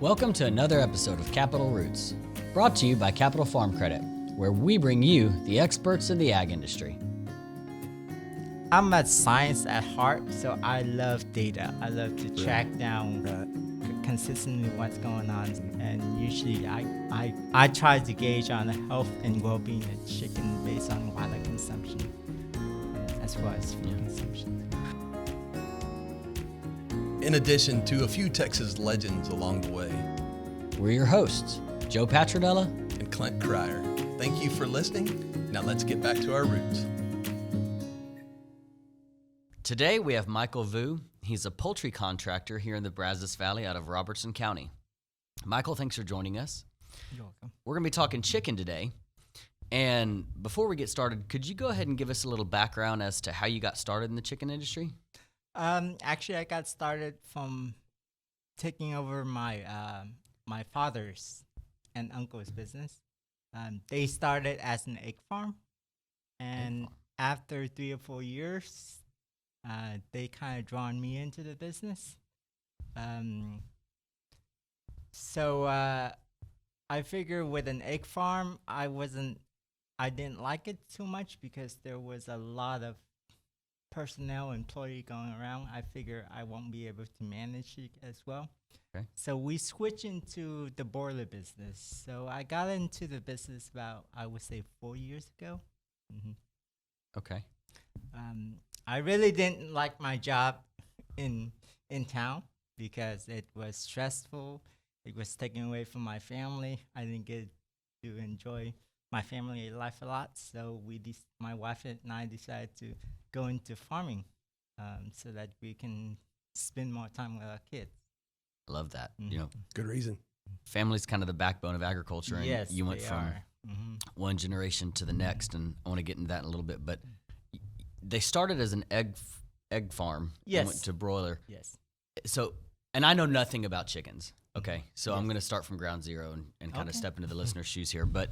Welcome to another episode of Capital Roots, brought to you by Capital Farm Credit, where we bring you the experts in the ag industry. I'm a science at heart, so I love data. I love to track down consistently what's going on, and usually I try to gauge on the health and well-being of chicken based on water consumption as well as food consumption. In addition to a few Texas legends along the way. We're your hosts, Joe Patrodella and Clint Cryer. Thank you for listening. Now let's get back to our roots. Today we have Michael Vu. He's a poultry contractor here in the Brazos Valley out of Robertson County. Michael, thanks for joining us. You're welcome. We're going to be talking chicken today. And before we get started, could you go ahead and give us a little background as to how you got started in the chicken industry? Actually, I got started from taking over my my father's and uncle's business. They started as an egg farm, and after 3 or 4 years, they kind of drawn me into the business. So I figure with an egg farm, I didn't like it too much because there was a lot of personnel employee going around. I figure I won't be able to manage it as well. Okay. So we switched into the broiler business. So I got into the business about, I would say, 4 years ago. Mm-hmm. Okay. I really didn't like my job in town because it was stressful. It was taken away from my family. I didn't get to enjoy my family life a lot. So my wife and I decided to go into farming so that we can spend more time with our kids. I love that. Mm-hmm. You know, Good reason. family's kind of the backbone of agriculture, and Yes, you went they from are. Mm-hmm. one generation to the next, and I want to get into that in a little bit. But they started as an egg farm Yes. and went to broiler. Yes. So, and I know nothing about chickens. Okay, so Yes. I'm going to start from ground zero and kind of Okay. step into the listener's shoes here. But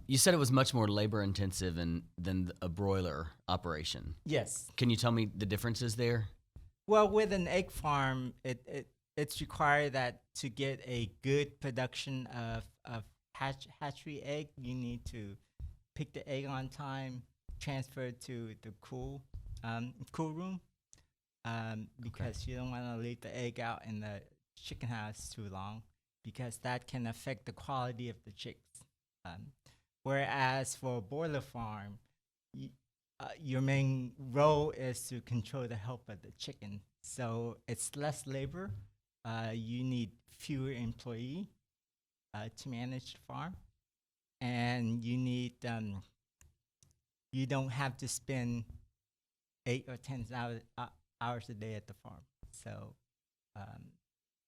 you said it was much more labor intensive than a broiler operation. Yes. Can you tell me the differences there? Well, with an egg farm, it's required that to get a good production of hatchery egg, you need to pick the egg on time, transfer it to the cool room, because you don't want to leave the egg out in the chicken house too long, because that can affect the quality of the chicks. Whereas for a broiler farm, your main role is to control the health of the chicken. So it's less labor. You need fewer employees to manage the farm. And you need, you don't have to spend 8 or 10 hours a day at the farm. So,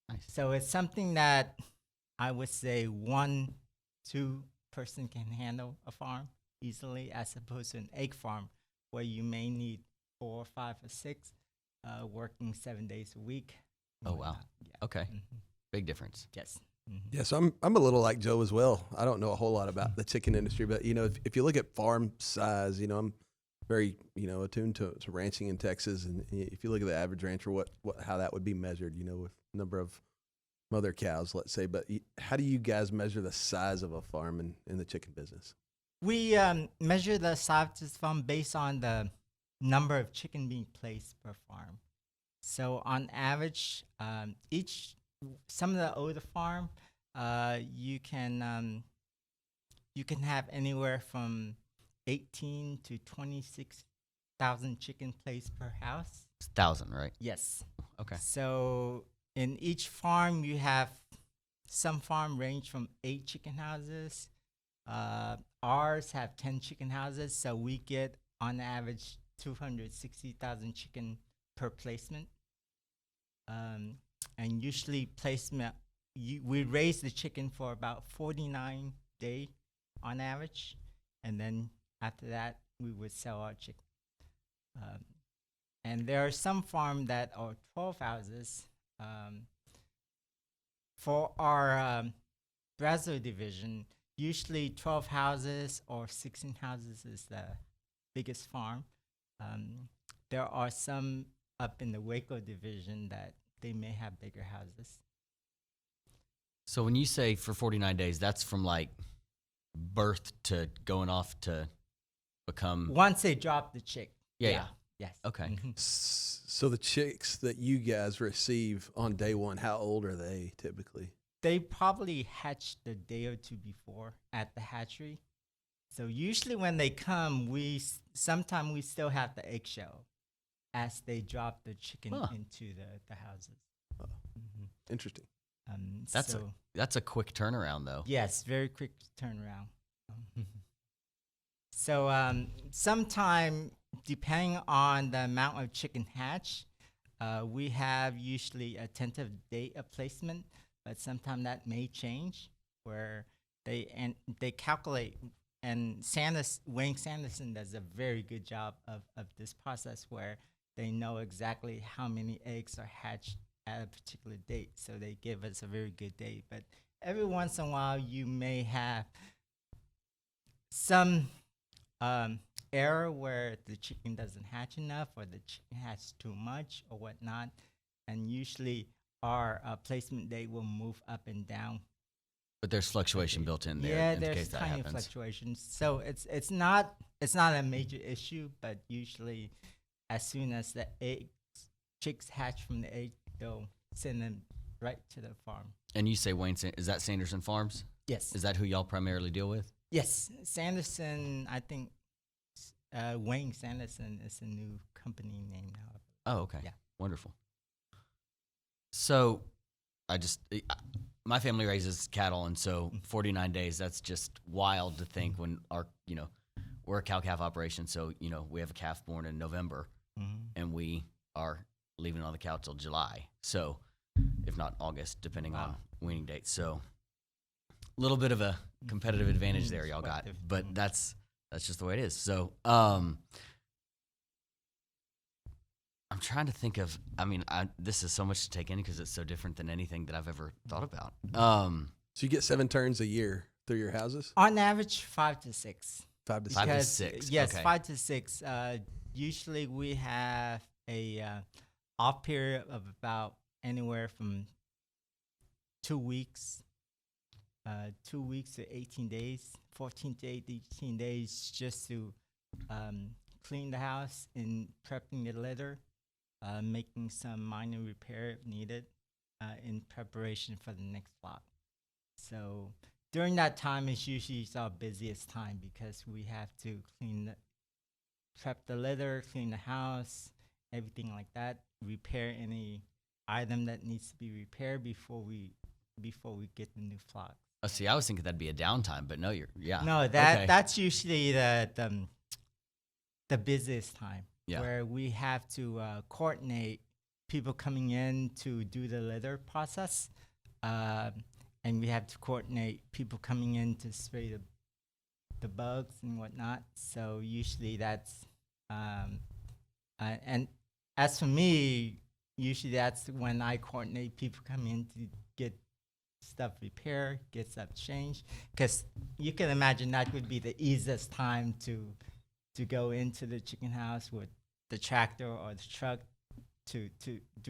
Nice. so it's something that I would say 1-2 person can handle a farm easily, as opposed to an egg farm where you may need 4, 5, or 6 working 7 days a week. Oh, wow. Yeah. Okay, Mm-hmm. big difference. Yes. Mm-hmm. Yeah, so I'm a little like Joe as well. I don't know a whole lot about the chicken industry, but if you look at farm size, I'm very attuned to ranching in Texas, and if you look at the average rancher, how that would be measured, with number of mother cows, let's say. But how do you guys measure the size of a farm in the chicken business? We measure the size of the farm based on the number of chicken being placed per farm. So on average, some of the older farm, you can have anywhere from 18 to 26,000 chicken placed per house. 1,000, right? Yes. Okay. So in each farm, you have some farm range from 8 chicken houses. Ours have 10 chicken houses, so we get on average 260,000 chicken per placement. And usually placement, we raise the chicken for about 49 days on average, and then after that, we would sell our chicken. And there are some farms that are 12 houses. For our Brazil division, usually 12 houses or 16 houses is the biggest farm. There are some up in the Waco division that they may have bigger houses. So when you say for 49 days, that's from like birth to going off to become. Once they drop the chick. Yeah. Yes. Okay. Mhm. So the chicks that you guys receive on day one, how old are they typically? They probably hatch the day or two before at the hatchery. So usually when they come, sometimes we still have the eggshell as they drop the chicken Huh. into the houses. Mhm. Interesting. That's a quick turnaround though. Yes, very quick turnaround. So sometime depending on the amount of chicken hatch, we have usually a tentative date of placement, but sometimes that may change where they calculate. And Wayne Sanderson does a very good job of this process where they know exactly how many eggs are hatched at a particular date. So they give us a very good date. But every once in a while, you may have some error where the chicken doesn't hatch enough or the chicken hatches too much or whatnot. And usually our placement date will move up and down. But there's fluctuation built in there. Yeah, in there's case that tiny happens. fluctuations. So it's not a major issue, but usually as soon as the chicks hatch from the egg, they'll send them right to the farm. And you say is that Sanderson Farms? Yes. Is that who y'all primarily deal with? Yes, Sanderson. I think Wayne Sanderson is a new company name now. Oh, okay. Yeah. Wonderful. So, my family raises cattle, and so 49 days, that's just wild to think when we're a cow-calf operation, so, we have a calf born in November, and we are leaving on the cow till July. So, if not August, depending on weaning date. So, a little bit of a competitive advantage there y'all got, but that's just the way it is. So, I'm trying to think of. This is so much to take in because it's so different than anything that I've ever thought about. So you get 7 turns a year through your houses? On average, 5 to 6. 5 to 6. 5 to 6. Yes, okay. 5 to 6. Usually we have a off period of about anywhere from 2 weeks, 2 weeks to 18 days, 14 to 18 days, just to clean the house and prepping the litter, making some minor repair if needed in preparation for the next flock. So during that time is usually our busiest time because we have to prep the litter, clean the house, everything like that, repair any item that needs to be repaired before we get the new flock. Oh, see, I was thinking that'd be a downtime, but no, No, that's usually the busiest time. Yeah. Where we have to coordinate people coming in to do the litter process, and we have to coordinate people coming in to spray the bugs and whatnot. So usually that's, and as for me, usually that's when I coordinate people come in to get stuff repaired, get stuff changed, because you can imagine that would be the easiest time to go into the chicken house with the tractor or the truck to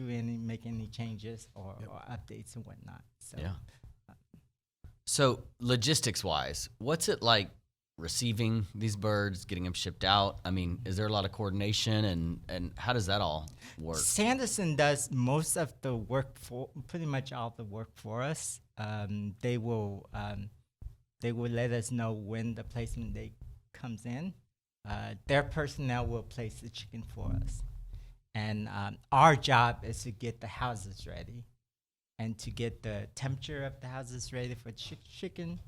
make any changes or updates and whatnot. So Yeah. So logistics wise, what's it like receiving these birds, getting them shipped out? I mean, is there a lot of coordination and how does that all work? Sanderson does most of the work pretty much all of the work for us. They will let us know when the placement date comes in. Their personnel will place the chicken for us. And our job is to get the houses ready and to get the temperature of the houses ready for chicken,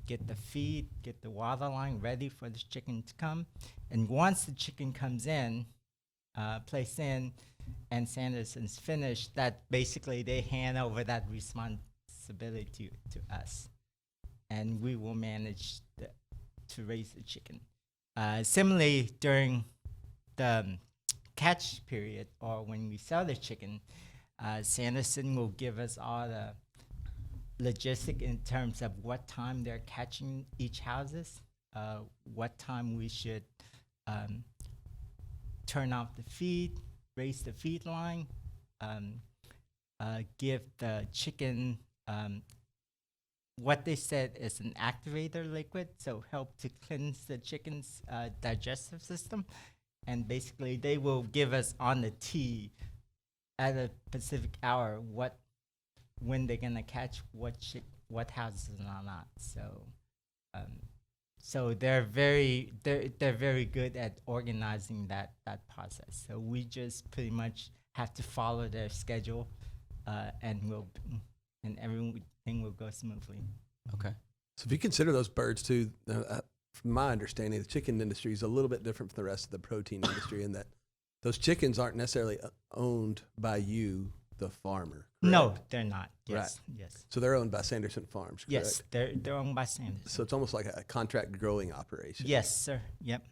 get the feed, get the water line ready for the chicken to come. And once the chicken comes in, placed in, and Sanderson's finished, that basically they hand over that responsibility to us. And we will manage to raise the chicken. Similarly, during the catch period or when we sell the chicken, Sanderson will give us all the logistic in terms of what time they're catching each houses, what time we should turn off the feed, raise the feed line, give the chicken what they said is an activator liquid, so help to cleanse the chicken's digestive system. And basically, they will give us on the tee at a specific hour when they're gonna catch what houses and not. Um, so they're very good at organizing that process. So we just pretty much have to follow their schedule, and everything will go smoothly. Okay. So if you consider those birds too, from my understanding, the chicken industry is a little bit different from the rest of the protein industry in that those chickens aren't necessarily owned by you, the farmer. No, correct? they're not. Yes, Right. yes, So they're owned by Sanderson Farms, correct? yes. They're owned by Sanders. So it's almost like a contract growing operation. Yes, sir. Yep.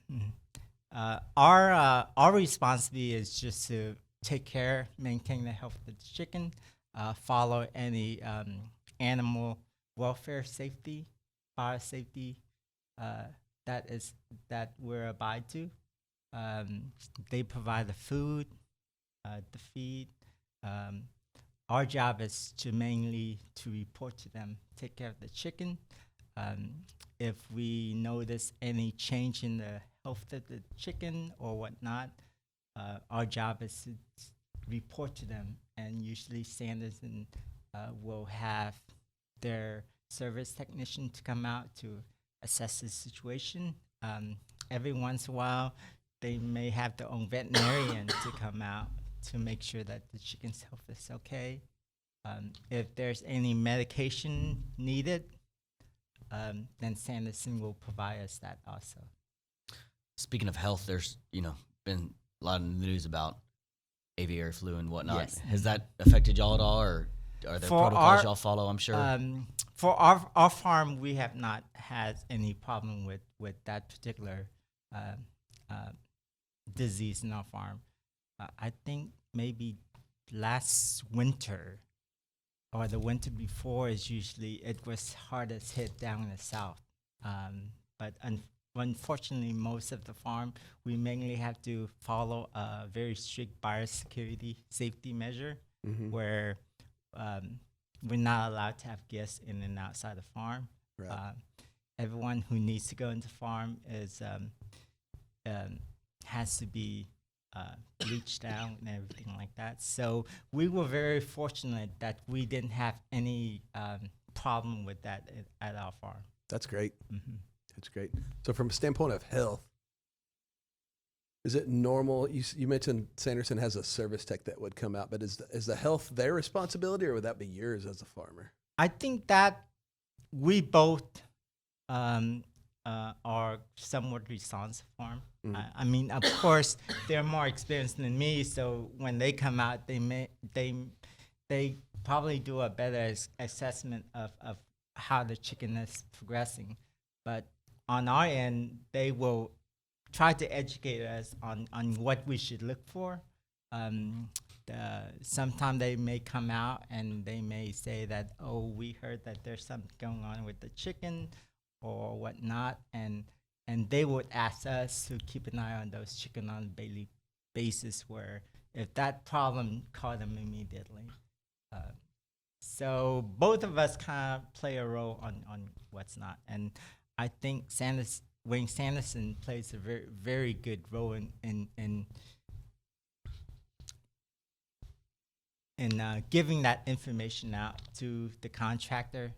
Our responsibility is just to take care, maintain the health of the chicken, follow any animal welfare safety, fire safety that we're abide to. They provide the food, the feed. Our job is to mainly to report to them, take care of the chicken. If we notice any change in the health of the chicken or whatnot, our job is to report to them. And usually Sanderson will have their service technician to come out to assess the situation. Every once in a while, they may have their own veterinarian to come out to make sure that the chicken's health is okay. If there's any medication needed, then Sanderson will provide us that also. Speaking of health, there's been a lot of news about aviary flu and whatnot. Yes. Has that affected y'all at all, or are there For protocols our- y'all follow? I'm sure. For our farm, we have not had any problem with that particular disease in our farm. I think maybe last winter or the winter before is usually it was hardest hit down in the south. But unfortunately, most of the farm, we mainly have to follow a very strict biosecurity safety measure where we're not allowed to have guests in and outside the farm. Right. Everyone who needs to go into farm is has to be bleached out and everything like that. So we were very fortunate that we didn't have any problem with that at our farm. That's great. Mm-hmm. That's great. So from a standpoint of health, is it normal? You mentioned Sanderson has a service tech that would come out, but is the health their responsibility, or would that be yours as a farmer? I think that we both are somewhat responsive farm. I mean, of course, they're more experienced than me, so when they come out, they probably do a better assessment of how the chicken is progressing. But on our end, they will try to educate us on what we should look for. Sometimes they may come out and they may say that, oh, we heard that there's something going on with the chicken or whatnot, and they would ask us to keep an eye on those chicken on a daily basis where if that problem, call them immediately. So both of us kind of play a role on what's not. And I think Wayne Sanderson plays a very, very good role in giving that information out to the contractor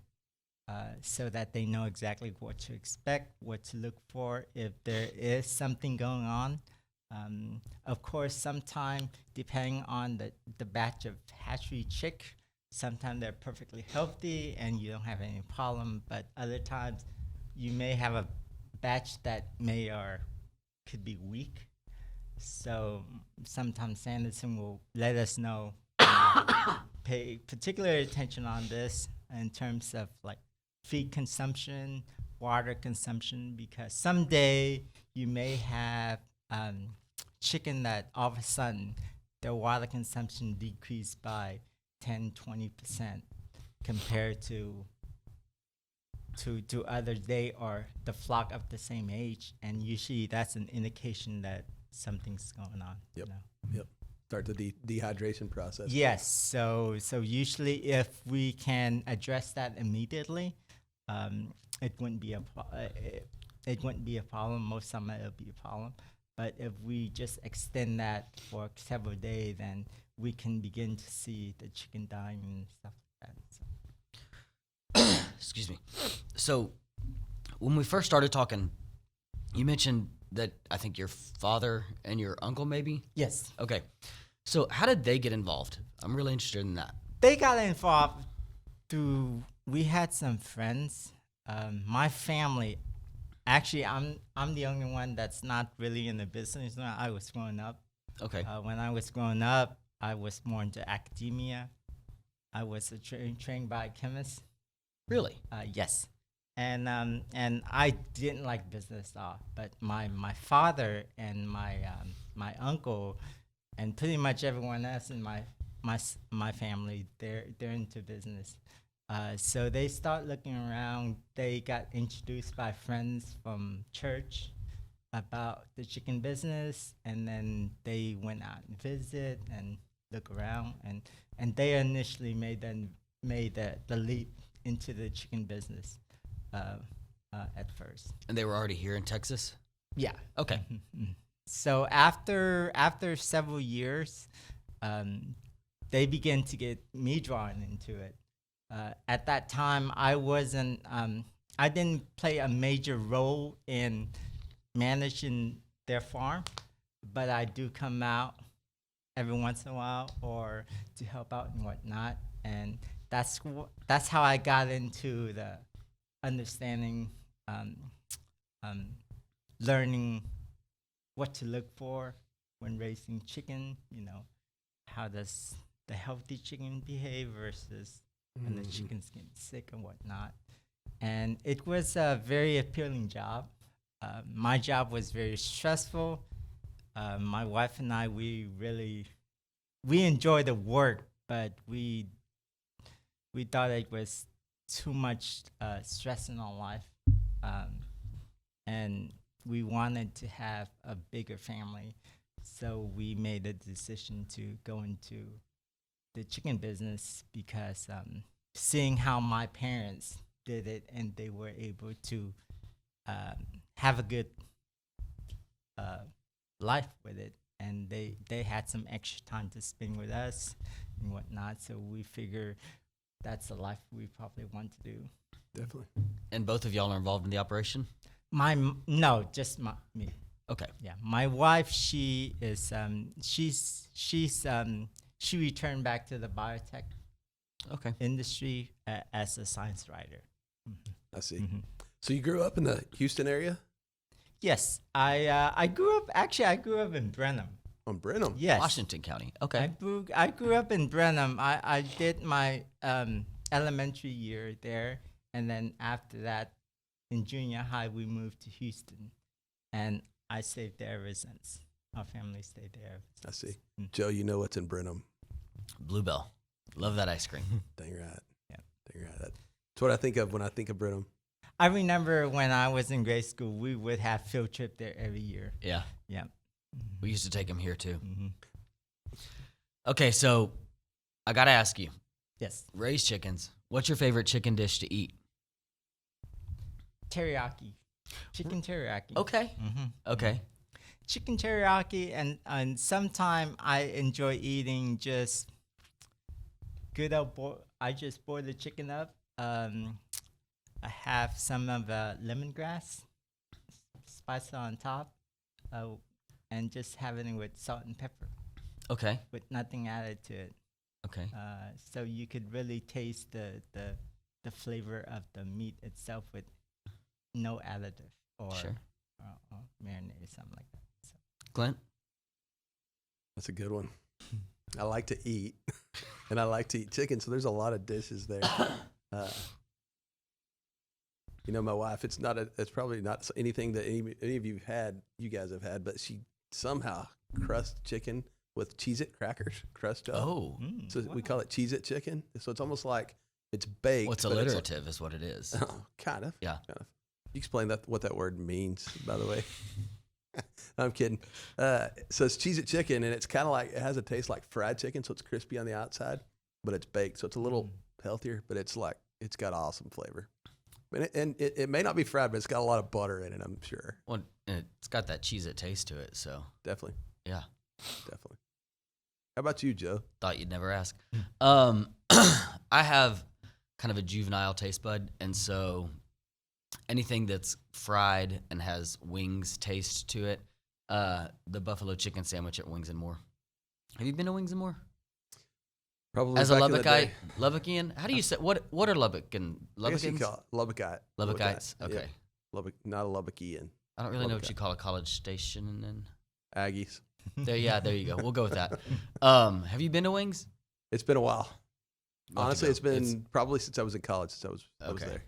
so that they know exactly what to expect, what to look for if there is something going on. Of course, sometime depending on the batch of hatchery chick, sometimes they're perfectly healthy and you don't have any problem, but other times you may have a batch that may or could be weak. So sometimes Sanderson will let us know, pay particular attention on this in terms of like feed consumption, water consumption, because someday you may have chicken that all of a sudden their water consumption decreased by 10-20% compared to other day or the flock of the same age, and usually that's an indication that something's going on. Yep. You know? Yep. Start the dehydration process. Yes. So usually if we can address that immediately, it wouldn't be it wouldn't be a problem. Most summer it'll be a problem. But if we just extend that for several days, then we can begin to see the chicken dying and stuff like that. So. Excuse me. So when we first started talking, you mentioned that I think your father and your uncle maybe? Yes. Okay. So how did they get involved? I'm really interested in that. They got involved through, we had some friends. My family, actually, I'm the only one that's not really in the business when I was growing up. Okay. When I was growing up, I was more into academia. I was trained biochemist. Really? Yes. And I didn't like business at all. But my father and my uncle and pretty much everyone else in my family, they're into business. So they start looking around. They got introduced by friends from church about the chicken business, and then they went out and visit and look around, and they initially made the leap into the chicken business at first. And they were already here in Texas? Yeah. Okay. So after several years, they began to get me drawn into it. At that time, I wasn't. I didn't play a major role in managing their farm, but I do come out every once in a while or to help out and whatnot. And that's how I got into the understanding, learning what to look for when raising chicken. How does the healthy chicken behave versus when the chicken's getting sick and whatnot. And it was a very appealing job. My job was very stressful. My wife and I, we enjoyed the work, but we thought it was too much stress in our life. And we wanted to have a bigger family. So we made a decision to go into the chicken business because seeing how my parents did it and they were able to have a good life with it, and they had some extra time to spend with us and whatnot, so we figure that's the life we probably want to do. Definitely. And both of y'all are involved in the operation? No, just me. Okay. Yeah, my wife, she is she returned back to the biotech industry as a science writer. I see. So you grew up in the Houston area? Yes, I grew up in Brenham. On Brenham? Yes, Washington County. Okay. I grew up in Brenham. I did my elementary year there, and then after that, in junior high, we moved to Houston, and I stayed there ever since. Our family stayed there. I see. Joe, you know what's in Brenham? Bluebell. Love that ice cream. Dang right. Yeah. Dang right. That's what I think of when I think of Brenham. I remember when I was in grade school, we would have field trip there every year. Yeah. Yeah. We used to take them here too. Mm-hmm. Okay, so I got to ask you, Yes. raised chickens, what's your favorite chicken dish to eat? Teriyaki. Chicken teriyaki. Okay. Mm-hmm. Okay. Chicken teriyaki, and sometime I enjoy eating just good old I just boil the chicken up. I have some of lemongrass, spice it on top, and just having it with salt and pepper, Okay. with nothing added to it. Okay. So you could really taste the flavor of the meat itself with no additive or Sure. marinade or something like that. So. Clint? That's a good one. I like to eat, and I like to eat chicken, so there's a lot of dishes there. My wife, it's probably not anything that any of you guys have had, but she somehow crusts chicken with Cheez-It crackers, crushed up. Oh. So we call it Cheez-It chicken. So it's almost like it's baked. Well, it's alliterative is what it is. Kind of. Yeah. Kind of. You explain what that word means, by the way. I'm kidding. So it's Cheez-It chicken, and it's kind of like, it has a taste like fried chicken, so it's crispy on the outside, but it's baked. So it's a little healthier, but it's got awesome flavor. And it may not be fried, but it's got a lot of butter in it, I'm sure. Well, and it's got that Cheez-It taste to it, so Definitely. yeah. Definitely. How about you, Joe? Thought you'd never ask. I have kind of a juvenile taste bud, and so anything that's fried and has wings taste to it, the buffalo chicken sandwich at Wings and More. Have you been to Wings and More? Probably As a back in the Lubbockite, day. Lubbocken, how do you say what are I guess you Lubbocans? call it Lubbockite. Lubbockites. Yeah. Okay. Lubbock, not a Lubbockian. I don't really know what Lubbockite. you call a college station and Aggies. there you go. We'll go with that. Have you been to Wings? It's been a while. Love to Honestly, go. it's been probably since I was in college, since I was Okay. there.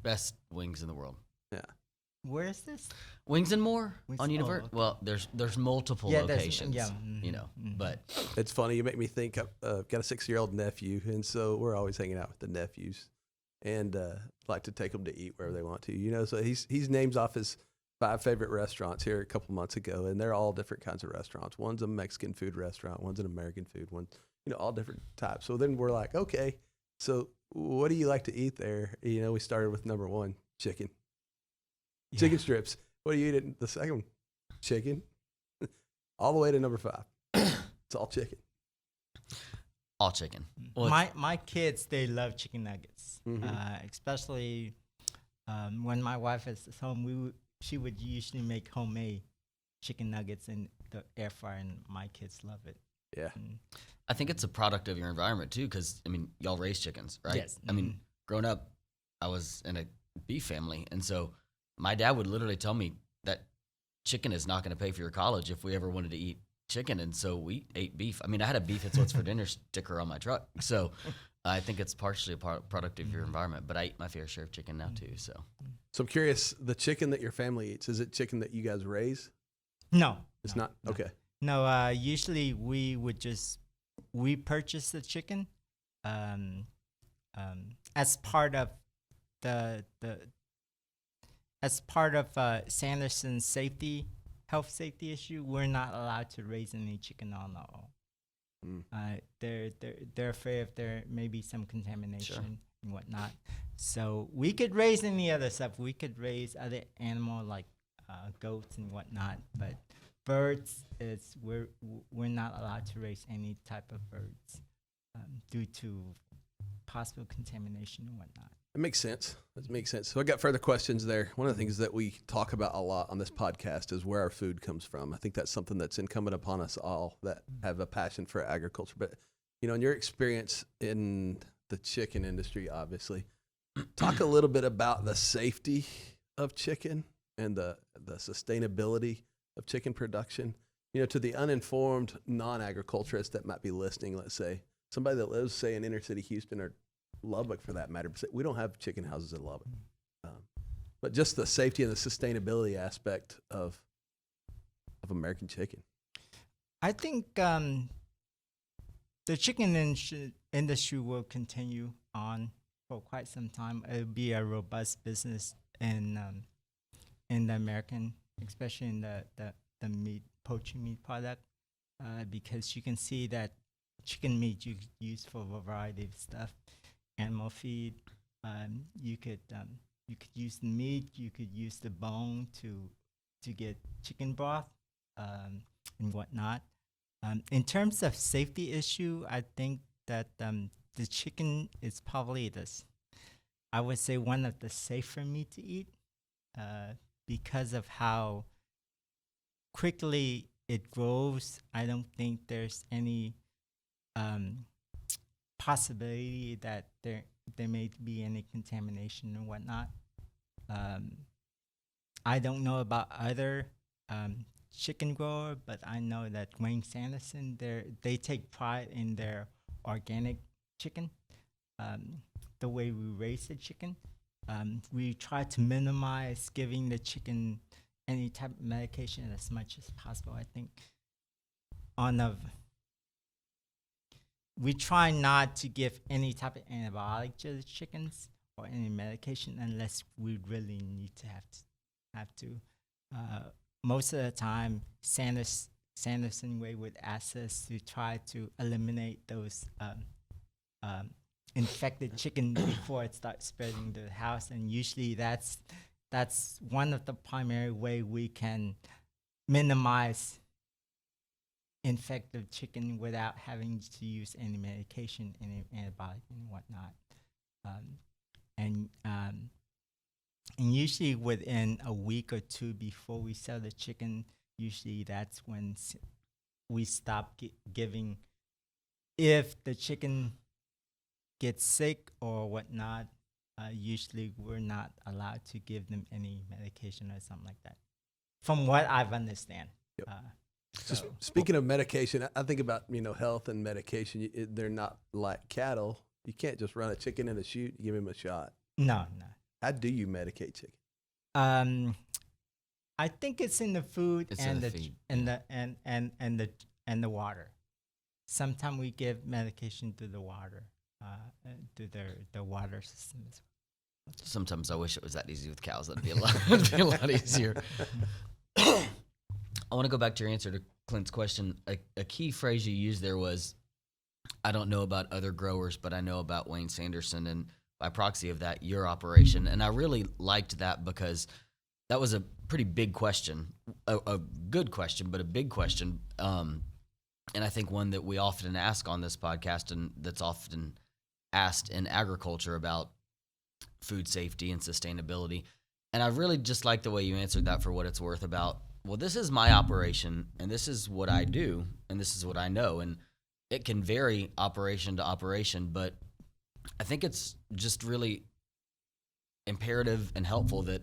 Best wings in the world. Yeah. Where is this? Wings and More Wings- on oh, Univert. okay. Well, there's multiple Yeah, there's- locations. yeah, You know, but It's funny. You make me think. I've got a 6-year-old nephew, and so we're always hanging out with the nephews, and like to take them to eat wherever they want to. You know, so he's names off his 5 favorite restaurants here a couple months ago, and they're all different kinds of restaurants. One's a Mexican food restaurant, one's an American food, one, all different types. So then we're like, okay, so what do you like to eat there? You know, we started with number 1, chicken, Yeah. chicken strips. What do you eat at the second one? Chicken, all the way to number 5. It's all chicken. all chicken. Well, it's- My kids, they love chicken nuggets, Mhm. especially when my wife is home. She would usually make homemade chicken nuggets in the air fryer, and my kids love it. Yeah. Mm. I think it's a product of your environment too, because I mean, y'all raise chickens, right? Yes. I mean, growing up, I was in a beef family, and so my dad would literally tell me that chicken is not going to pay for your college if we ever wanted to eat chicken, and so we ate beef. I mean, I had a beef it's what's for dinner sticker on my truck, so I think it's partially a product of your environment. But I eat my fair share of chicken now too. So So I'm curious, the chicken that your family eats, is it chicken that you guys raise? No, It's no, not? no. Okay. No, usually we purchase the chicken as part of the as part of Sanderson's health safety issue. We're not allowed to raise any chicken on our own. Mm. They're afraid of there may be some contamination and whatnot. So we could raise any other stuff. We could raise other animal like goats and whatnot, but birds we're not allowed to raise any type of birds due to possible contamination and whatnot. It makes sense. That makes sense. So I got further questions there. One of the things that we talk about a lot on this podcast is where our food comes from. I think that's something that's incumbent upon us all that have a passion for agriculture. But, in your experience in the chicken industry, obviously, talk a little bit about the safety of chicken and the sustainability of chicken production. To the uninformed non-agriculturist that might be listening, let's say, somebody that lives, say, in inner city Houston or Lubbock for that matter. We don't have chicken houses in Lubbock. But just the safety and the sustainability aspect of American chicken. I think the chicken industry will continue on for quite some time. It'll be a robust business in the American, especially in the meat, poultry meat product, because you can see that chicken meat you could use for a variety of stuff. Animal feed, you could use the meat, you could use the bone to get chicken broth and whatnot. In terms of safety issue, I think that the chicken is probably I would say one of the safer meat to eat because of how quickly it grows. I don't think there's any possibility that there may be any contamination and whatnot. I don't know about other chicken grower, but I know that Wayne Sanderson, they take pride in their organic chicken. The way we raise the chicken, we try to minimize giving the chicken any type of medication as much as possible. I think we try not to give any type of antibiotic to the chickens or any medication unless we really need to have to. Most of the time, Sanderson Way would ask us to try to eliminate those infected chicken before it starts spreading to the house. And usually that's one of the primary way we can minimize infected chicken without having to use any medication, any antibiotic, and whatnot. Um, and usually within a week or two before we sell the chicken, usually that's when we stop giving. If the chicken gets sick or whatnot, usually we're not allowed to give them any medication or something like that, from what I've understand. Yep. So speaking of medication, I think about health and medication. They're not like cattle. You can't just run a chicken in a chute and give him a shot. No. How do you medicate chicken? I think it's in the food It's and in the the feed. and the water. Sometimes we give medication through the water, through the water system as well. Sometimes I wish it was that easy with cows. That'd be a lot easier. I want to go back to your answer to Clint's question. A key phrase you used there was, I don't know about other growers, but I know about Wayne Sanderson, and by proxy of that, your operation. And I really liked that because that was a pretty big question, a good question, but a big question. And I think one that we often ask on this podcast, and that's often asked in agriculture about food safety and sustainability. And I really just like the way you answered that, for what it's worth, about, well, this is my operation, and this is what I do, and this is what I know. And it can vary operation to operation, but I think it's just really imperative and helpful that,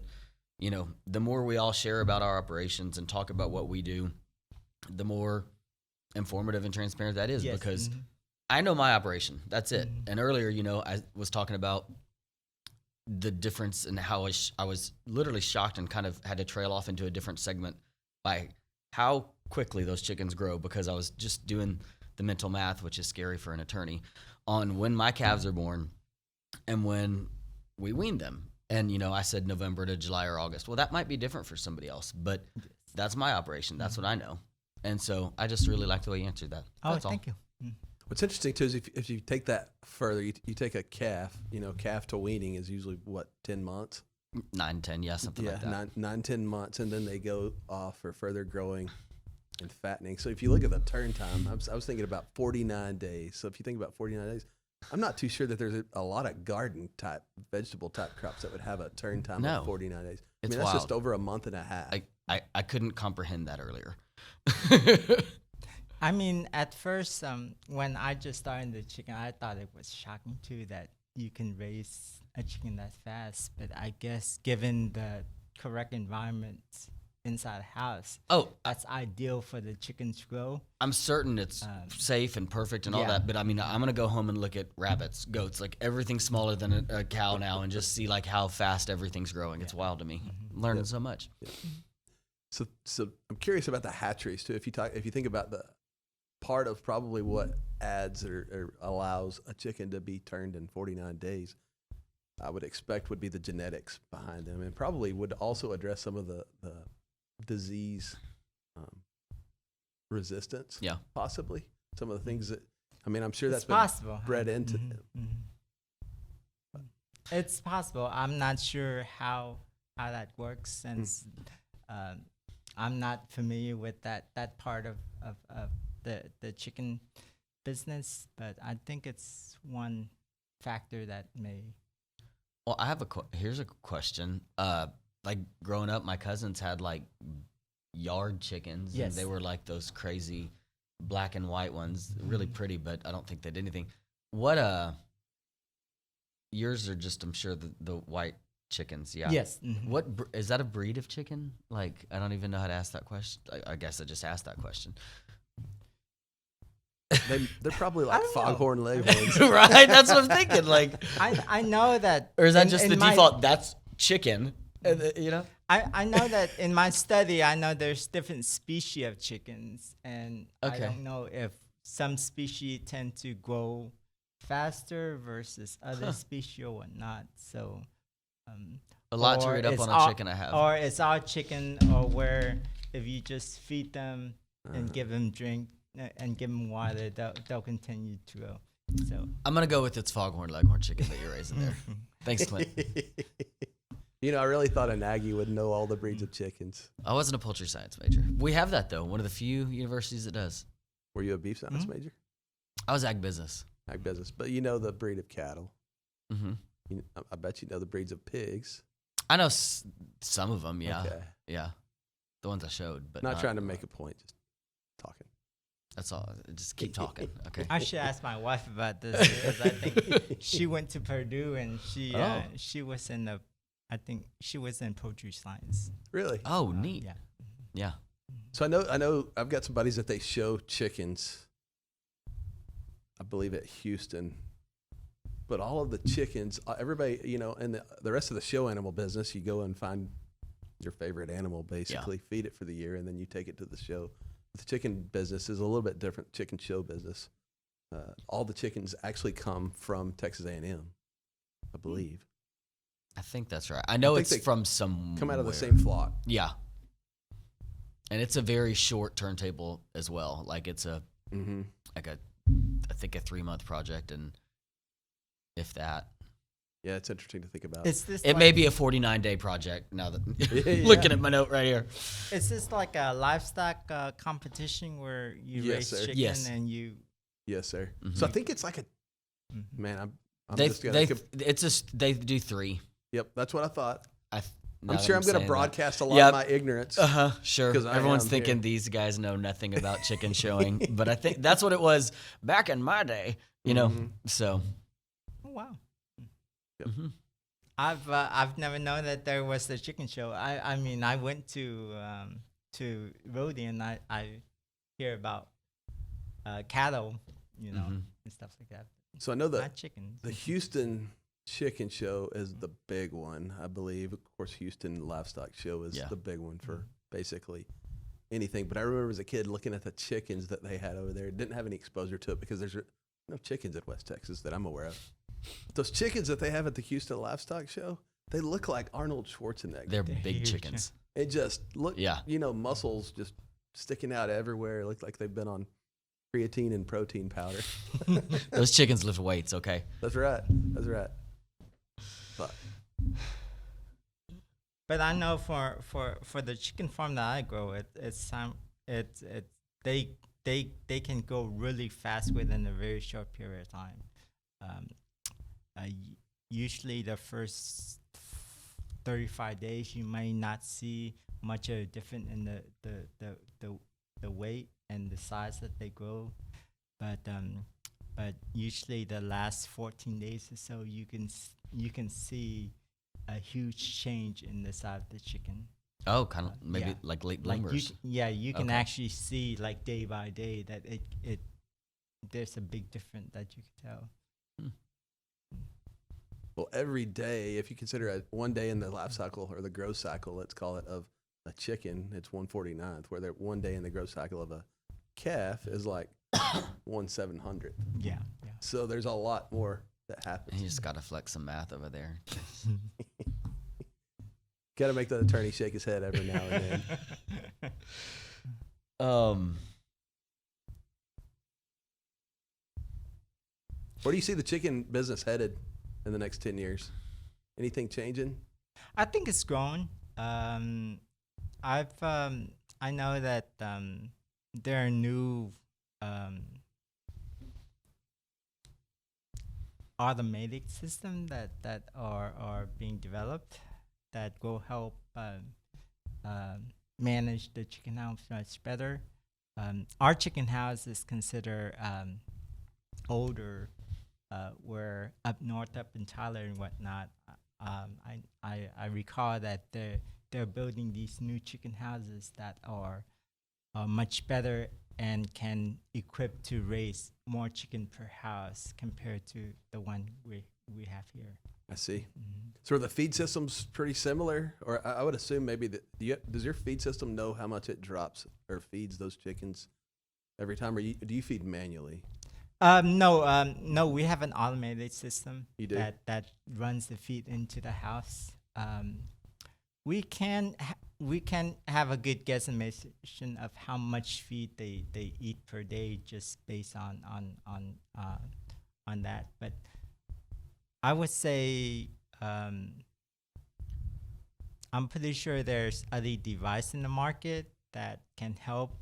the more we all share about our operations and talk about what we do, the more informative and transparent that is. Yes. Because I know my operation. That's it. Mhm. And earlier, I was talking about the difference in how I was literally shocked and kind of had to trail off into a different segment by how quickly those chickens grow, because I was just doing the mental math, which is scary for an attorney, on when my calves are born and when we wean them. And, I said November to July or August. Well, that might be different for somebody else, but that's my operation. That's what I know. And so I just really like the way you answered that. That's all. Thank you. What's interesting too is if you take that further, you take a calf. Calf to weaning is usually 10 months. 9, 10, yeah, something like that. 9, 10 months, and then they go off for further growing and fattening. So if you look at the turn time, I was thinking about 49 days. So if you think about 49 days, I'm not too sure that there's a lot of garden type, vegetable type crops that would have a turn time of 49 days. It's that's wild. just over a month and a half. I couldn't comprehend that earlier. I mean, at first, when I just started the chicken, I thought it was shocking too that you can raise a chicken that fast. But I guess given the correct environment inside the house, that's ideal for the chickens to grow. I'm certain it's safe and perfect and all that, but I mean, I'm gonna go home and look at rabbits, goats, like everything's smaller than a cow now, and just see like how fast everything's growing. It's wild to me. I'm learning so much. Yeah. So I'm curious about the hatcheries too. If you think about the part of probably what adds or allows a chicken to be turned in 49 days, I would expect would be the genetics behind them, and probably would also address some of the disease resistance. Yeah, possibly some of the things that I'm sure It's that's been possible. bred into them. It's possible. I'm not sure how that works, since I'm not familiar with that part of the chicken business, but I think it's one factor that may. Well, I have here's a question. Like growing up, my cousins had like yard chickens. Yes. And they were like those crazy black and white ones, really pretty, but I don't think they did anything. What yours are just, I'm sure, the white chickens. Yeah. Yes. What is that, a breed of chicken? Like, I don't even know how to ask that question. I guess I just asked that question. They're probably like foghorn leghorns. Right? That's what I'm thinking. Like, I know that. or is that just the default? That's chicken. I know that in my study, I know there's different species of chickens, and I don't know if some species tend to grow faster versus other species or whatnot. So, a lot to read up on a chicken I have. Or it's our chicken, or where if you just feed them and give them drink and give them water, they'll continue to grow. So I'm gonna go with it's Foghorn Leghorn chicken that you're raising there. Thanks, Clint. I really thought a Nagy would know all the breeds of chickens. I wasn't a poultry science major. We have that though. One of the few universities that does. Were you a beef science major? I was ag business. Ag business, but you know the breed of cattle. Mm-hmm. I bet you know the breeds of pigs. I know some of them. Yeah, Okay. yeah, the ones I showed, but Not trying to make a point, just talking. That's all. Just keep talking. Okay. I should ask my wife about this because I think she went to Purdue and she was in the, I think she was in poultry science. Really? Oh, neat. Yeah. Yeah. So I know I've got some buddies that they show chickens, I believe at Houston, but all of the chickens, everybody, in the rest of the show animal business, you go and find your favorite animal, basically feed it for the year, and then you take it to the show. The chicken business is a little bit different, chicken show business. All the chickens actually come from Texas A&M, I believe. I think that's right. I know think it's they from somewhere. Come out of the same flock. Yeah. And it's a very short turntable as well. Like it's I think a 3-month project, and if that. Yeah, it's interesting to think about. It may be a 49-day project now that looking at my note right here. Is this like a livestock competition where you raise chicken and you? Yes, sir. Mm-hmm. So I think it's like a man. They do 3. Yep, that's what I thought. I'm sure I'm going to broadcast a lot of my ignorance. Sure. Because everyone's thinking these guys know nothing about chicken showing, but I think that's what it was back in my day. So. Oh, wow. Yep. Mm-hmm. I've never known that there was a chicken show. I mean I went to Rhode and I hear about cattle, and stuff like that. So I know that not chickens. The Houston Chicken Show is the big one, I believe. Of course, Houston Livestock Show is the big one for basically anything. But I remember as a kid looking at the chickens that they had over there. Didn't have any exposure to it because there's no chickens in West Texas that I'm aware of. Those chickens that they have at the Houston Livestock Show, they look like Arnold Schwarzenegger. They're big chickens. It just look, muscles just sticking out everywhere. Look like they've been on creatine and protein powder. Those chickens lift weights, okay? That's right. But I know for the chicken farm that I grow, they can go really fast within a very short period of time. Usually the first 35 days you may not see much of a difference in the weight and the size that they grow, but usually the last 14 days or so you can see a huge change in the size of the chicken. Oh, kind of maybe like late bloomers. You can actually see like day by day that it there's a big difference that you can tell. Well, every day, if you consider one day in the life cycle or the growth cycle, let's call it, of a chicken, it's 149th, where one day in the growth cycle of a calf is like 1/700th. Yeah. So there's a lot more that happens. You just got to flex some math over there. Got to make the attorney shake his head every now and then. Where do you see the chicken business headed in the next 10 years? Anything changing? I think it's growing. I know that there are new automated systems that are being developed that will help manage the chicken house much better. Our chicken house is considered older. Where up north, up in Tyler and whatnot, I recall that they're building these new chicken houses that are much better and can equip to raise more chicken per house compared to the one we have here. I see. Mm-hmm. So are the feed systems pretty similar? Or I would assume maybe that does your feed system know how much it drops or feeds those chickens every time, or do you feed manually? No, we have an automated system that runs the feed into the house. We can have a good guesstimation of how much feed they eat per day just based on on that. But I would say I'm pretty sure there's other device in the market that can help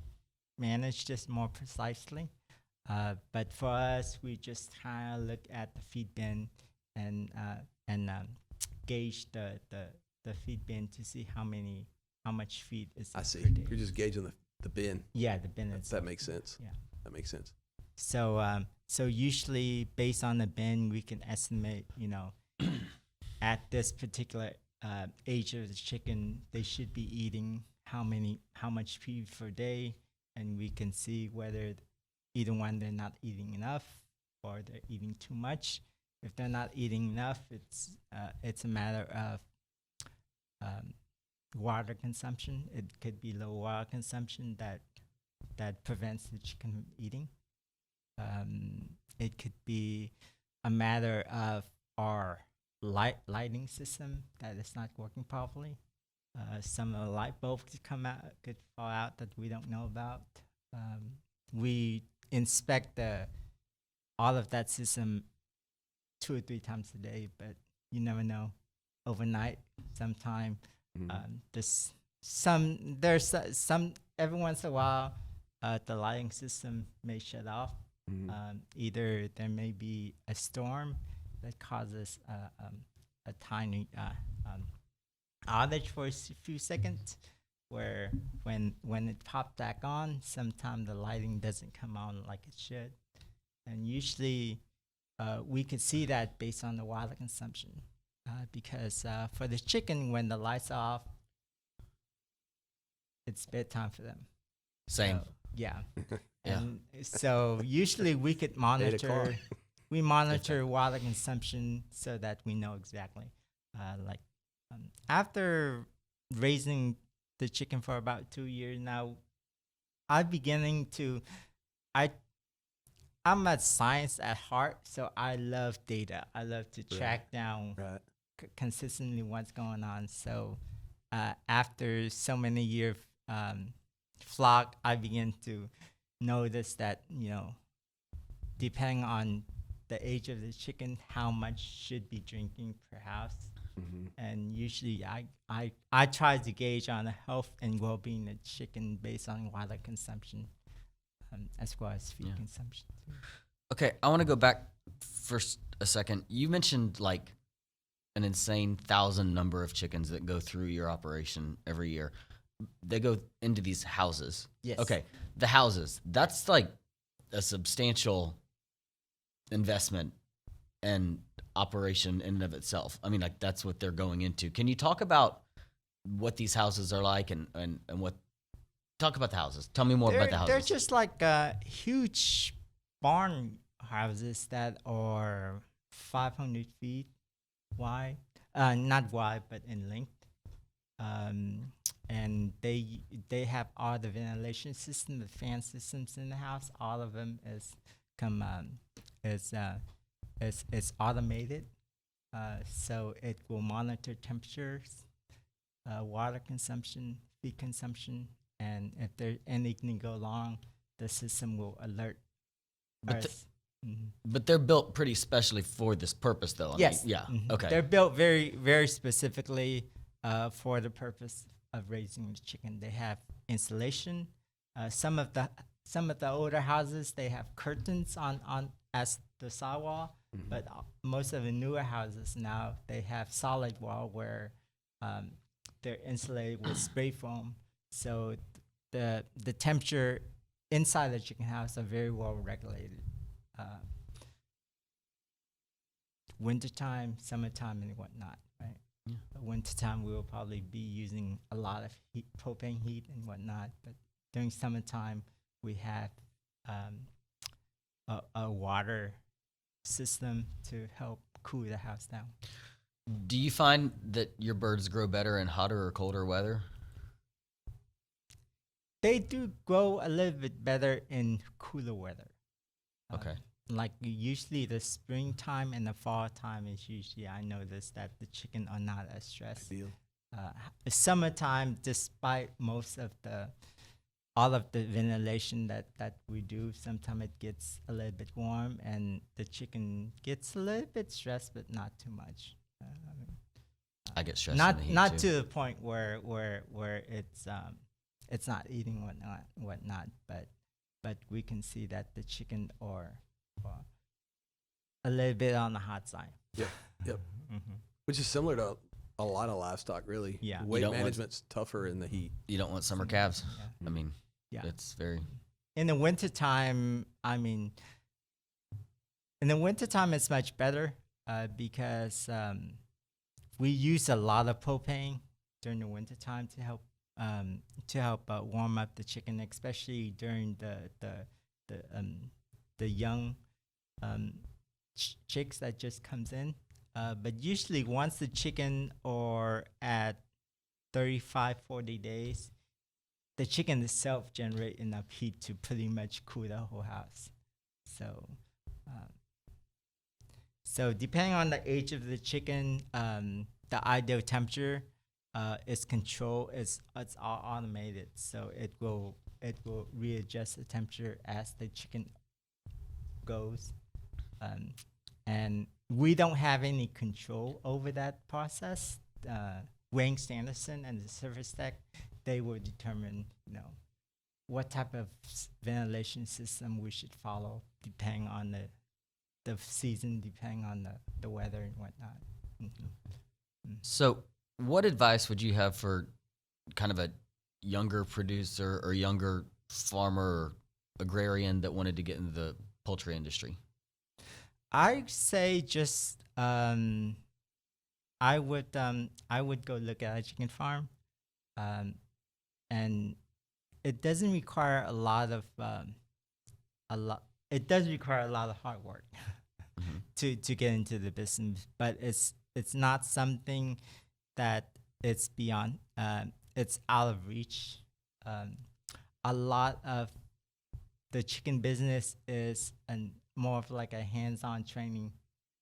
manage this more precisely. But for us, we just kind of look at the feed bin and gauge the feed bin to see how much feed is I it see. per day. You're just gauging the bin. Yeah, the bin That itself. makes sense. Yeah. That makes sense. So usually based on the bin, we can estimate, at this particular age of the chicken, they should be eating how much feed per day, and we can see whether either one they're not eating enough or they're eating too much. If they're not eating enough, it's a matter of water consumption. It could be low water consumption that prevents the chicken from eating. It could be a matter of our lighting system that is not working properly. Some of the light bulbs could fall out that we don't know about. We inspect all of that system 2 or 3 times a day, but you never know. Overnight, sometime, there's some every once in a while, the lighting system may shut off. Either there may be a storm that causes a tiny outage for a few seconds, where when it pops back on, sometimes the lighting doesn't come on like it should, and usually we could see that based on the water consumption, because for the chicken, when the lights are off, it's bedtime for them. Same. So, yeah. Yeah. And so usually we could monitor. We monitor water consumption so that we know exactly. After raising the chicken for about 2 years now, I'm beginning to. I'm a science at heart, so I love data. I love to track down consistently what's going on. So after so many years flock, I begin to notice that, depending on the age of the chicken, how much should be drinking per house. And usually I try to gauge on the health and well-being of the chicken based on water consumption, as well as feed consumption. Okay, I want to go back for a second. You mentioned like an insane 1,000 number of chickens that go through your operation every year. They go into these houses. Yes. Okay, the houses. That's like a substantial investment and operation in and of itself. I mean, like that's what they're going into. Can you talk about what these houses are like and what? Talk about the houses. Tell me more about the houses. They're just like huge barn houses that are 500 feet wide, not wide, but in length. And they have all the ventilation system, the fan systems in the house. All of them is automated, so it will monitor temperatures, water consumption, feed consumption, and if there's anything go wrong, the system will alert us. But they're built pretty specially for this purpose, though. Yes. Yeah. Okay. They're built very, very specifically for the purpose of raising the chicken. They have insulation. Some of the older houses, they have curtains on as the sidewall, but most of the newer houses now, they have solid wall where they're insulated with spray foam. So the temperature inside the chicken house are very well regulated. Wintertime, summertime, and whatnot, right? Yeah. Wintertime, we will probably be using a lot of propane heat and whatnot, but during summertime, we have a water system to help cool the house down. Do you find that your birds grow better in hotter or colder weather? They do grow a little bit better in cooler weather. Okay. Like usually the springtime and the fall time is usually, I notice that the chicken are not as stressed. Ideal. Summertime, despite most of the all of the ventilation that we do, sometimes it gets a little bit warm and the chicken gets a little bit stressed, but not too much. I mean, I get stressed in not the heat not too. to the point where it's not eating whatnot, but we can see that the chicken are a little bit on the hot side. Yep. Yep. Mm-hmm. Which is similar to a lot of livestock, really. Yeah. Weight don't want- management's tougher in the heat. You don't want summer calves. Yeah. I mean, Yeah. it's very. In the wintertime, I mean, in the wintertime, it's much better because we use a lot of propane during the wintertime to help warm up the chicken, especially during the young chicks that just comes in. But usually, once the chicken are at 35, 40 days, the chicken itself generate enough heat to pretty much cool the whole house. So depending on the age of the chicken, the ideal temperature is control. It's all automated, so it will readjust the temperature as the chicken goes, and we don't have any control over that process. Wayne Sanderson and the service tech, they will determine, what type of ventilation system we should follow, depending on the season, depending on the weather and whatnot. Mm-hmm. So, what advice would you have for kind of a younger producer or younger farmer or agrarian that wanted to get into the poultry industry? I say just I would go look at a chicken farm, and it doesn't require a lot of It does require a lot of hard work Mm-hmm. to get into the business, but it's not something that it's beyond. It's out of reach. A lot of the chicken business is more of like a hands-on training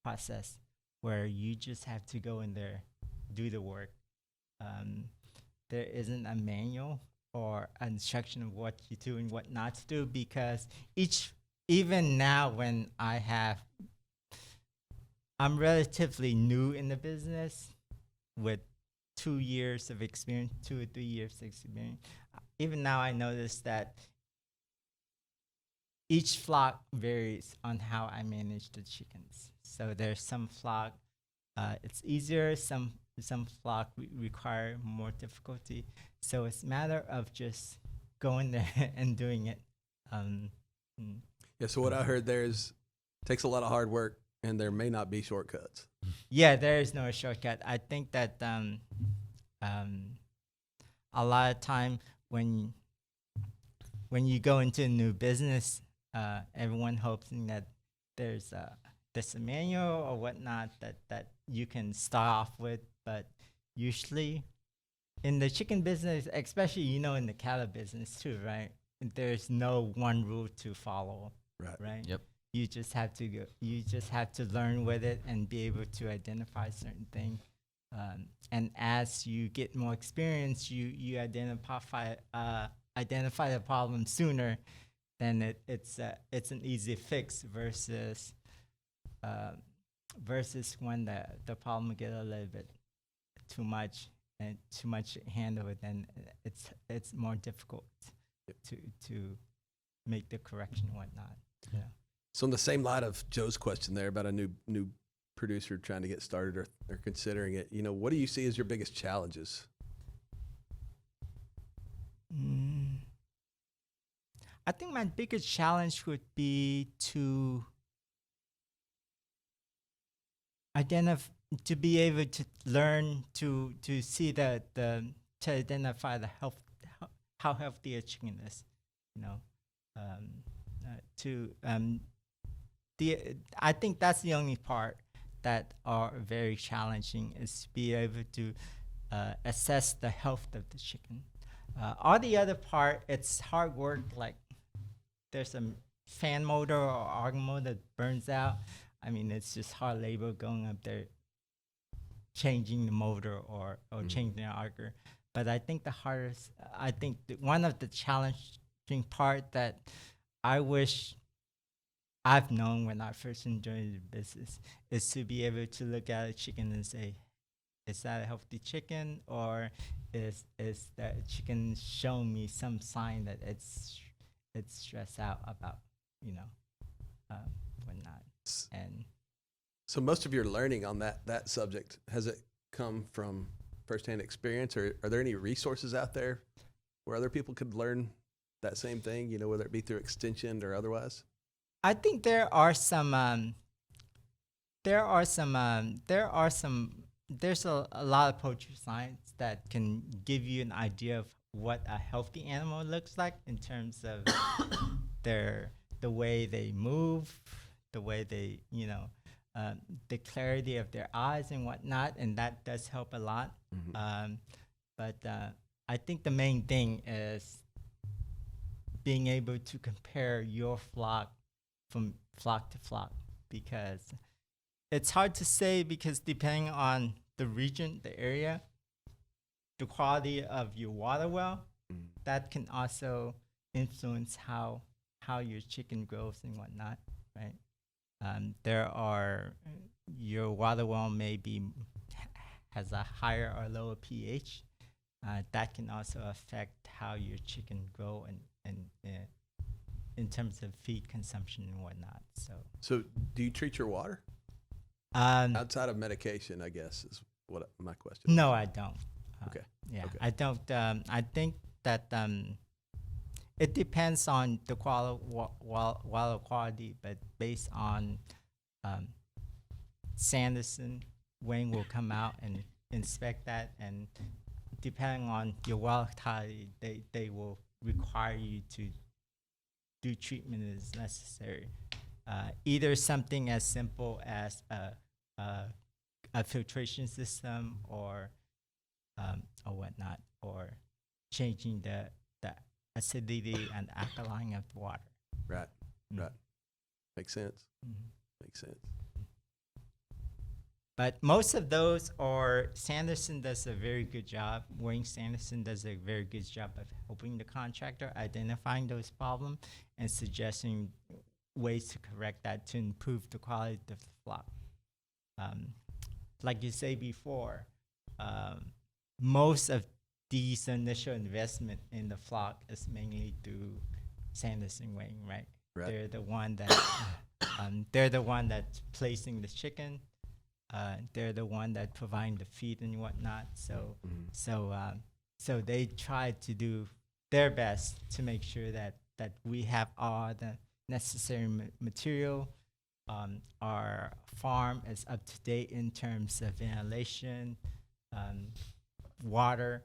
process where you just have to go in there, do the work. There isn't a manual or instruction of what you do and what not to do, because even now when I'm relatively new in the business with 2 years of experience, 2 or 3 years of experience. Even now I notice that each flock varies on how I manage the chickens. So there's some flock, it's easier, some flock require more difficulty. So it's a matter of just going there and doing it. Yeah, so what I heard there is takes a lot of hard work, and there may not be shortcuts. Yeah, there is no shortcut. I think that a lot of time when you go into a new business, everyone hoping that there's a manual or whatnot that you can start off with, but usually in the chicken business, especially in the cattle business too, right? There's no one rule to follow, right? Yep. You just have to go. You just have to learn with it and be able to identify certain things. And as you get more experience, you identify the problem sooner. Then it's an easy fix versus when the problem get a little bit too much handled, then it's more difficult to make the correction and whatnot. Yeah. So in the same light of Joe's question there about a new producer trying to get started or considering it, what do you see as your biggest challenges? I think my biggest challenge would be to to be able to learn to see to identify how healthy a chicken is, I think that's the only part that are very challenging, is to be able to assess the health of the chicken. All the other part, it's hard work. Like there's a fan motor or arc motor that burns out. I mean, it's just hard labor going up there, changing the motor or changing the auger. But I think one of the challenging part that I wish I've known when I first joined the business is to be able to look at a chicken and say, is that a healthy chicken, or is that chicken showing me some sign that it's stressed out about, you know, whatnot. And So most of your learning on that subject, has it come from firsthand experience, or are there any resources out there where other people could learn that same thing, you know, whether it be through extension or otherwise? I think there's a lot of poultry science that can give you an idea of what a healthy animal looks like in terms of the way they move, the way they, you know, the clarity of their eyes and whatnot, and that does help a lot. But I think the main thing is being able to compare your flock from flock to flock, because it's hard to say, because depending on the region, the area, the quality of your water well, that can also influence how your chicken grows and whatnot, right? There are, your water well maybe has a higher or lower pH. That can also affect how your chicken grow and in terms of feed consumption and whatnot. So do you treat your water Um, outside of medication, I guess, is what my question is. no, I don't. Okay. Yeah, Okay. I don't. I think that it depends on the water quality, but based on Sanderson, Wayne will come out and inspect that, and depending on your water quality, they will require you to do treatment as necessary. Either something as simple as a filtration system, or whatnot, or changing the acidity and alkaline of the water. Right. Mm. Right. Makes sense. Mhm. Makes sense. But most of those are, Sanderson does a very good job. Wayne Sanderson does a very good job of helping the contractor identifying those problems and suggesting ways to correct that to improve the quality of the flock. Like you say before, most of these initial investment in the flock is mainly through Sanderson Wayne, right? Right. They're the one that's placing the chicken. They're the one that providing the feed and whatnot. So they try to do their best to make sure that we have all the necessary material. Our farm is up to date in terms of ventilation, water,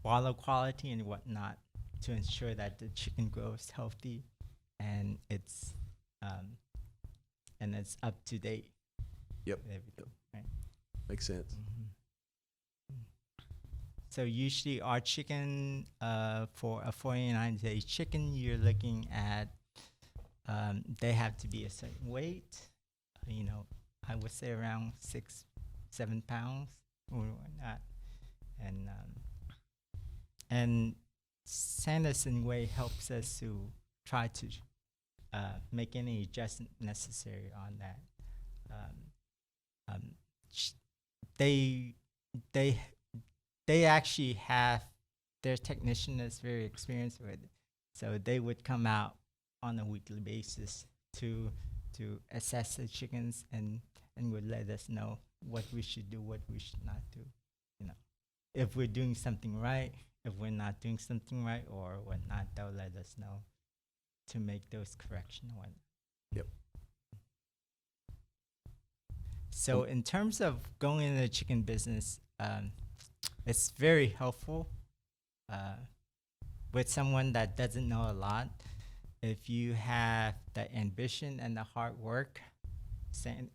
water quality and whatnot, to ensure that the chicken grows healthy and it's up to date. Yep. with everything, right? Makes sense. So usually our chicken, for a 49-day chicken, you're looking at, they have to be a certain weight. You know, I would say around 6-7 pounds or whatnot. And Sanderson Way helps us to try to make any adjustment necessary on that. They actually have, their technician is very experienced with it, so they would come out on a weekly basis to assess the chickens and would let us know what we should do, what we should not do. You know, if we're doing something right, if we're not doing something right or whatnot, they'll let us know to make those corrections. Yep. So in terms of going into the chicken business, it's very helpful with someone that doesn't know a lot. If you have the ambition and the hard work,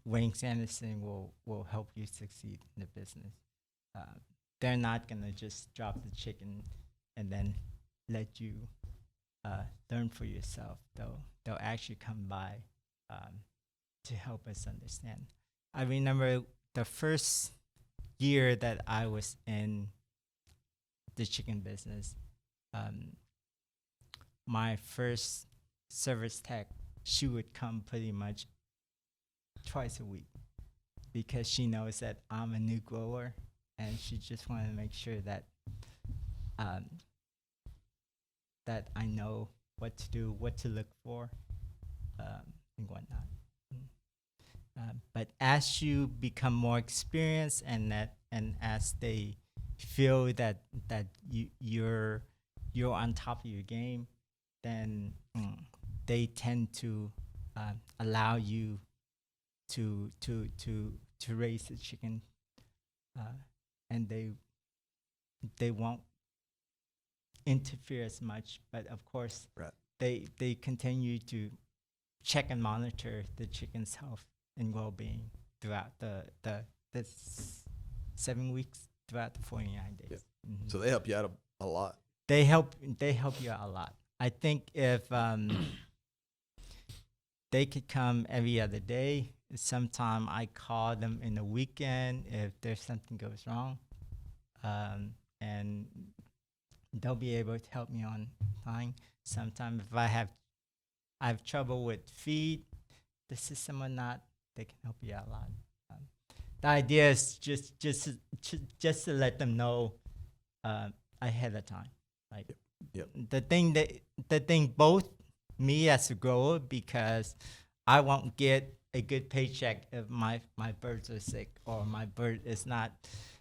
Wayne Sanderson will help you succeed in the business. They're not gonna just drop the chicken and then let you learn for yourself. They'll actually come by to help us understand. I remember the first year that I was in the chicken business, my first service tech, she would come pretty much twice a week because she knows that I'm a new grower, and she just wanted to make sure that that I know what to do, what to look for, and whatnot. But as you become more experienced, and as they feel that you're on top of your game, then they tend to allow you to raise the chicken, and they won't interfere as much. But of course, Right. they continue to check and monitor the chicken's health and well-being throughout the 7 weeks, throughout the 49 days. Yep. Mhm. So they help you out a lot. They help you out a lot. I think if they could come every other day, sometime I call them in the weekend if there's something goes wrong, and they'll be able to help me on time. Sometimes if I have trouble with feed, the system or not, they can help you out a lot. The idea is just to let them know ahead of time. Like Yep. the thing both me as a grower, because I won't get a good paycheck if my birds are sick or my bird is not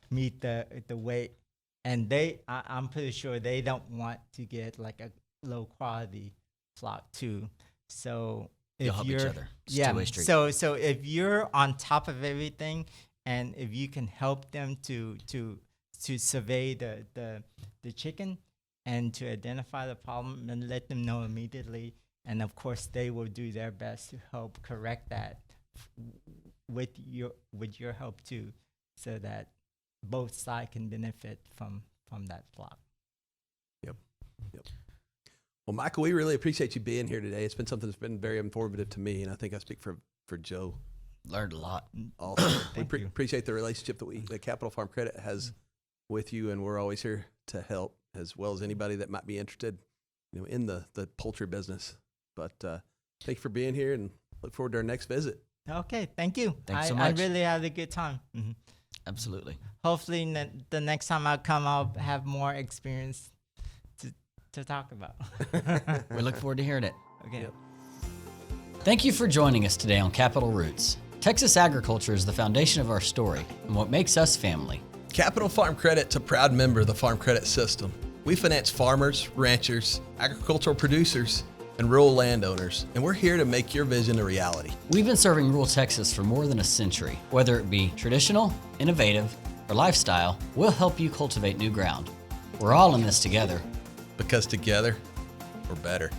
meet the weight, and I'm pretty sure they don't want to get like a low quality flock too. So You'll if help you're each other. It's a two-way street. so if you're on top of everything, and if you can help them to survey the chicken and to identify the problem and let them know immediately, and of course they will do their best to help correct that with your help too, so that both sides can benefit from that flock. Yep. Well, Michael, we really appreciate you being here today. It's been something that's been very informative to me, and I think I speak for Joe. Learned a lot. Also, we Thank you. appreciate the relationship that Capital Farm Credit has with you, and we're always here to help, as well as anybody that might be interested, in the poultry business. But thank you for being here, and look forward to our next visit. Okay, thank you. Thanks so much. I really had a good time. Mm-hmm. Absolutely. Hopefully, the next time I come, I'll have more experience to talk about. We look forward to hearing it. Okay. Yep. Thank you for joining us today on Capital Roots. Texas agriculture is the foundation of our story and what makes us family. Capital Farm Credit's a proud member of the Farm Credit System. We finance farmers, ranchers, agricultural producers, and rural landowners, and we're here to make your vision a reality. We've been serving rural Texas for more than a century. Whether it be traditional, innovative, or lifestyle, we'll help you cultivate new ground. We're all in this together. Because together, we're better.